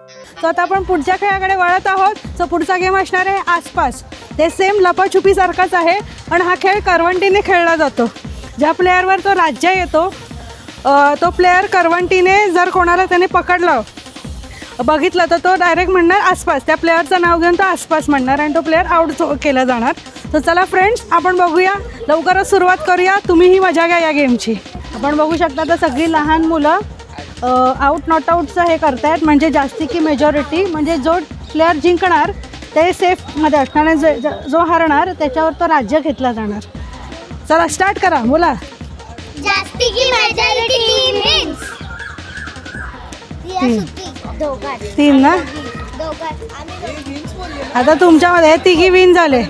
So आता आपण पुढच्या खेळाकडे वळत आहोत. सो पुढचा गेम असणार आहे आसपास. ते सेम लपाछुपी सारखाच आहे, पण हा खेळ करवंटीने खेळला जातो. ज्या प्लेअरवर तो राज्य येतो तो प्लेअर करवंटीने जर कोणाला त्याने पकडलं बघितलं तर तो डायरेक्ट म्हणणार आसपास. त्या प्लेअरचं नाव घेऊन तो आसपास म्हणणार आणि तो प्लेअर आउट केला जाणार. तर चला फ्रेंड्स, आपण बघूया, लवकरच सुरुवात करूया. तुम्हीही मजा घ्या या गेमची. आपण बघू शकता तर सगळी लहान मुलं आउट नॉट आउटचं हे करतायत, म्हणजे जास्ती की मेजॉरिटी, म्हणजे जो प्लेअर जिंकणार ते सेफमध्ये असणार आणि जो हरणार त्याच्यावर तो राज्य घेतला जाणार. चला स्टार्ट करा, बोला. जास्ती की मेजॉरिटी विन्स. तीन ना. आता तुमच्यामध्ये तिघी विन झाले.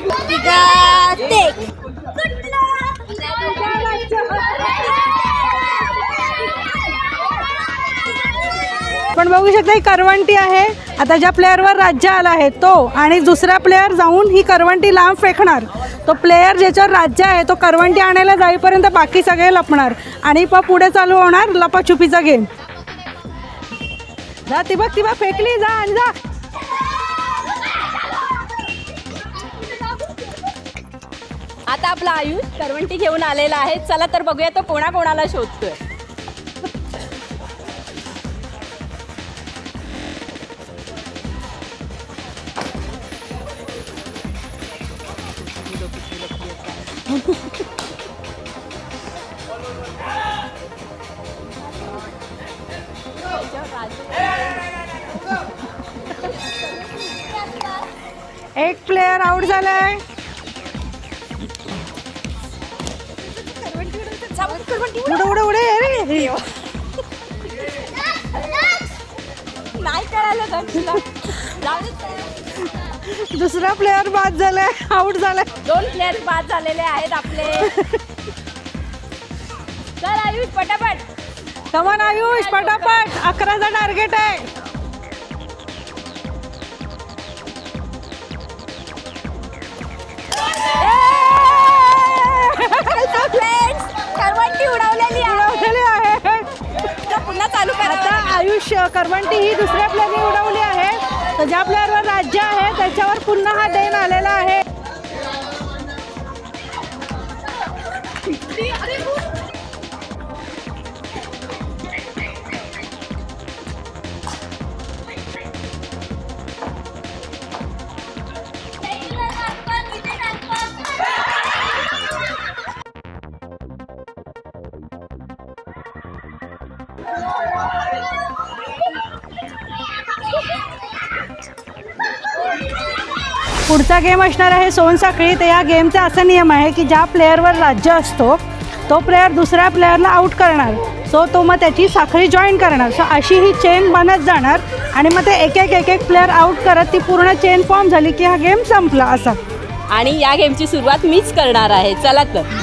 पण बघू शकता ही करवंटी आहे. आता ज्या प्लेअरवर राज्य आला आहे तो आणि दुसरा प्लेअर जाऊन ही करवंटी लांब फेकणार. तो प्लेअर ज्याच्यावर राज्य आहे तो करवंटी आणायला जाईपर्यंत बाकी सगळे लपणार आणि पुढे चालू होणार लपाछुपीचा गेम. जा ती बघ फेकली, जा आणि जा. आता आपला आयुष करवंटी घेऊन आलेला आहे. चला तर बघूया तो कोणाकोणाला शोधतोय. एक प्लेयर आउट झालाय. उडे उडे अरे नाही कळालं. दुसरा प्लेयर बाद झालाय, आउट झालाय. 2 प्लेयर बाद झालेले आहेत आपले. चल आयुष पटापट. कमान आयुष पटापट, 11चा टार्गेट आहे. करवंटी उडवलेली आहे. पुन्हा चालू करा. आता आयुष करवंटी ही दुसऱ्या प्लेअरने उडवली आहे. तर ज्या प्लेअरवर राज्य आहे त्याच्यावर पुन्हा हा डेन आलेला आहे. पुढचा गेम असणार आहे सोनसाखळी. तर या गेमचा असा नियम आहे की ज्या प्लेअरवर राज्य असतो तो प्लेअर दुसऱ्या प्लेअरला आउट करणार. तो मग त्याची साखळी जॉईन करणार. सो अशी ही चेन बनत जाणार आणि मग ते एक एक प्लेअर आउट करत ती पूर्ण चेन फॉर्म झाली की हा गेम संपला असा. आणि या गेमची सुरुवात मीच करणार आहे. चला तर.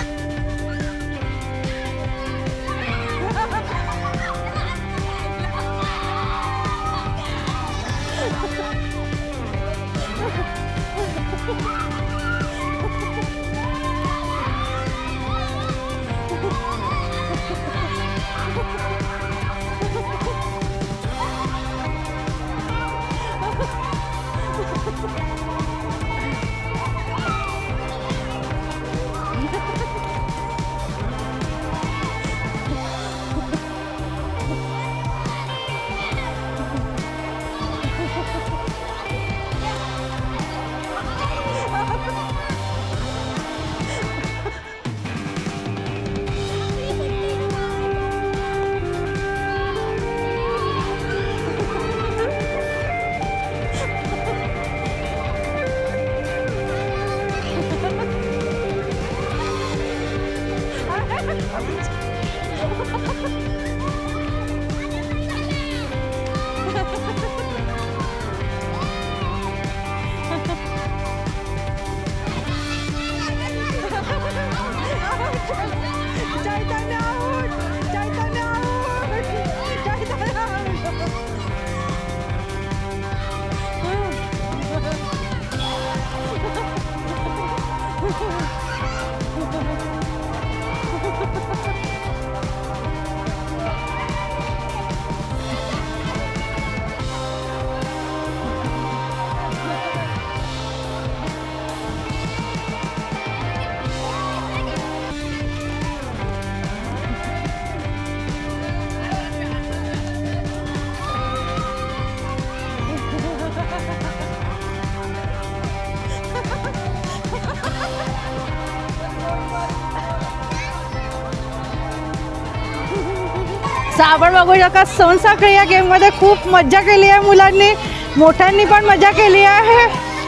आपण बघू शकता सोनसाखळी या गेममध्ये खूप मज्जा केली आहे मुलांनी, मोठ्यांनी पण मजा केली आहे.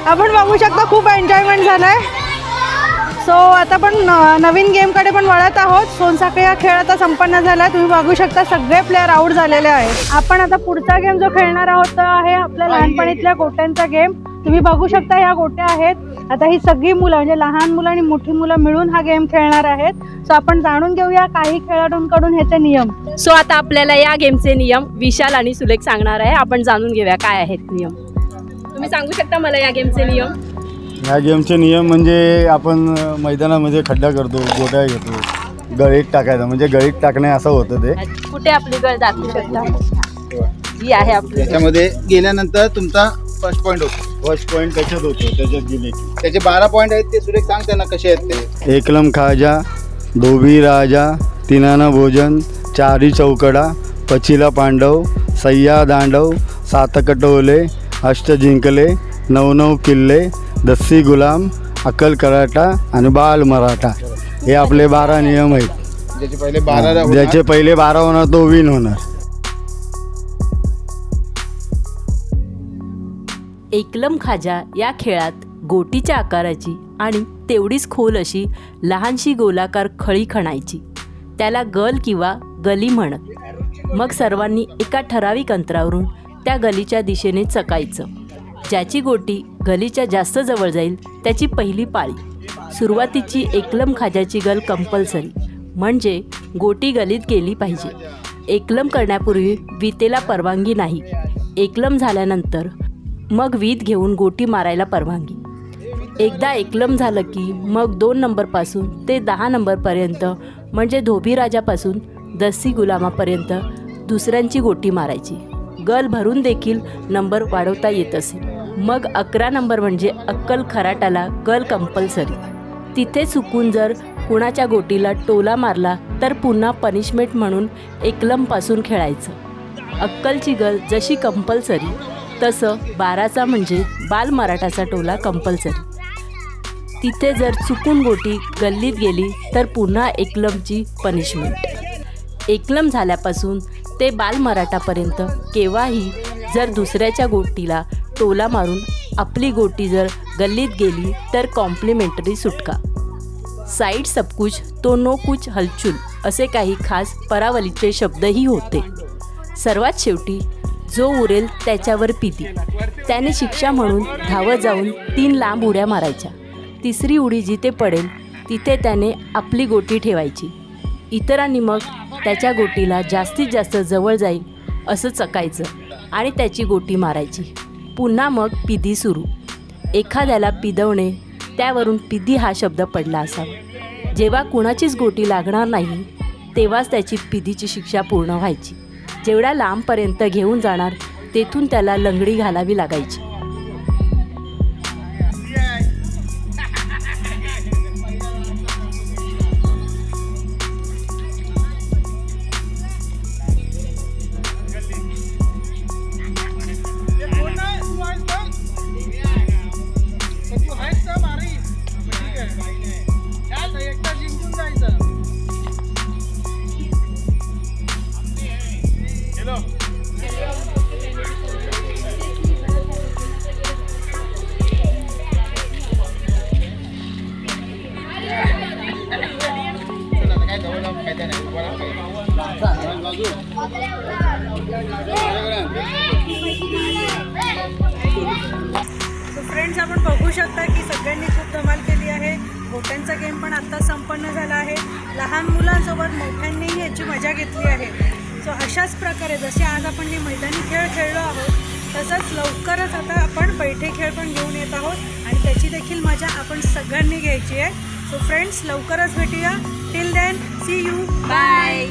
आपण बघू शकता खूप एन्जॉयमेंट झालं आहे. सो आता पण नवीन गेमकडे पण वळत आहोत. सोनसाखळी हा खेळ आता संपन्न झाला. तुम्ही बघू शकता सगळे प्लेयर आउट झालेले आहेत. आपण आता पुढचा गेम जो खेळणार आहोत तो आहे आपल्या लहानपणीतल्या गोट्यांचा गेम. तुम्ही बघू शकता ह्या गोट्या आहेत. आता ही सगळी मुलं म्हणजे लहान मुलं आणि मोठी मुलं मिळून हा गेम खेळणार आहेत. सो आपण जाणून घेऊया काही खेळाडूंकडून ह्याचे नियम. सो आता आपल्याला या गेमचे नियम विशाल आणि सुलेख सांगणार आहे. आपण जाणून घेऊया काय आहेत नियम. तुम्ही सांगू शकता मला या गेमचे नियम? या गेमचे नियम म्हणजे आपण मैदानामध्ये खड्डा करतो, गोट्या घेतो, गळीत टाकायचं म्हणजे गळीत टाकणे असं होतं ते. कुठे आपली गळ दाखवू शकता? ही आहे आपली. त्याच्यामध्ये गेल्यानंतर तुमचा फर्स्ट पॉईंट होतो. फर्स्ट पॉईंट त्याच्यात होतो, त्याच्यात गेले की त्याचे 12 पॉईंट आहेत ते सुरेख सांग त्यांना कसे आहेत ते. एकलम खाजा, धोबी राजा, तिनाना भोजन, चारी चौकडा, पचिला पांडव, सय्या दांडव, सात कटोले, अष्ट जिंकले, 9 किल्ले, दस्सी गुलाम, अक्कल कराटा आणि बाल मराठा हे आपले 12 नियम आहेत. ज्याचे पहिले 12 ज्याचे पहिले 12 होणार तो विन होणार. एकलम खाजा या खेळात गोटीच्या आकाराची आणि तेवढीच खोल अशी लहानशी गोलाकार खळी खणायची. त्याला गल किंवा गली म्हणत. मग सर्वांनी एका ठराविक अंतरावरून त्या गलीच्या दिशेने चकायचं. ज्याची गोटी गलीच्या जास्त जवळ जाईल त्याची पहिली पाळी. सुरुवातीची एकलम खाजाची गल कंपल्सरी, म्हणजे गोटी गलीत गेली पाहिजे. एकलम करण्यापूर्वी वितेला परवानगी नाही. एकलम झाल्यानंतर मग वीत घेऊन गोटी मारायला परवानगी. एकदा एकलम झालं की मग 2 नंबरपासून ते 10 नंबरपर्यंत म्हणजे धोबी राजापासून दस्सी गुलामापर्यंत दुसऱ्यांची गोटी मारायची. गल भरून देखील नंबर वाढवता येत असे. मग 11 नंबर म्हणजे अक्कल खराटाला गल कंपल्सरी. तिथे चुकून जर कुणाच्या गोटीला टोला मारला तर पुन्हा पनिशमेंट म्हणून एकलमपासून खेळायचं. अक्कलची गल जशी कंपल्सरी तसं 12चा म्हणजे बाल मराठाचा टोला कंपल्सरी. तिथे जर चुकून गोटी गल्लीत गेली तर पुन्हा एकलमची पनिशमेंट. एकलम झाल्यापासून ते बाल मराठापर्यंत केव्हाही जर दुसऱ्याच्या गोटीला टोला मारून आपली गोटी जर गल्लीत गेली तर कॉम्प्लिमेंटरी सुटका. साईड सबकुछ तो नो कुछ हलचूल असे काही खास परावलीचे शब्दही होते. सर्वात शेवटी जो उरेल त्याच्यावर पिती. त्याने शिक्षा म्हणून धावत जाऊन 3 लांब उड्या मारायच्या. तिसरी उडी जिथे पडेल तिथे त्याने आपली गोटी ठेवायची. इतरांनी मग त्याच्या गोटीला जास्तीत जास्त जवळ जाईल असं चकायचं आणि त्याची गोटी मारायची. पुन्हा मग पिदी सुरू. एखाद्याला पिदवणे, त्यावरून पिदी हा शब्द पडला असावा. जेव्हा कुणाचीच गोटी लागणार नाही तेव्हाच त्याची पिदीची शिक्षा पूर्ण व्हायची. जेवढ्या लांबपर्यंत घेऊन जाणार तेथून त्याला लंगडी घालावी लागायची. फ्रेंड्स, आपण बघू शकता की सगळ्यांनी खूप धमाल केली आहे. गोट्यांचा गेम पण आत्ता संपन्न झाला आहे. लहान मुलांसोबत मोठ्यांनीही याची मजा घेतली आहे. सो अशाच प्रकारे जसे आज आपण हे मैदानी खेळ खेळलो आहोत तसंच लवकरच आता आपण बैठे खेळ पण घेऊन येत आहोत आणि त्याची देखील मजा आपण सगळ्यांनी घ्यायची आहे. सो फ्रेंड्स, लवकरच भेटूया. Till then, see you, bye.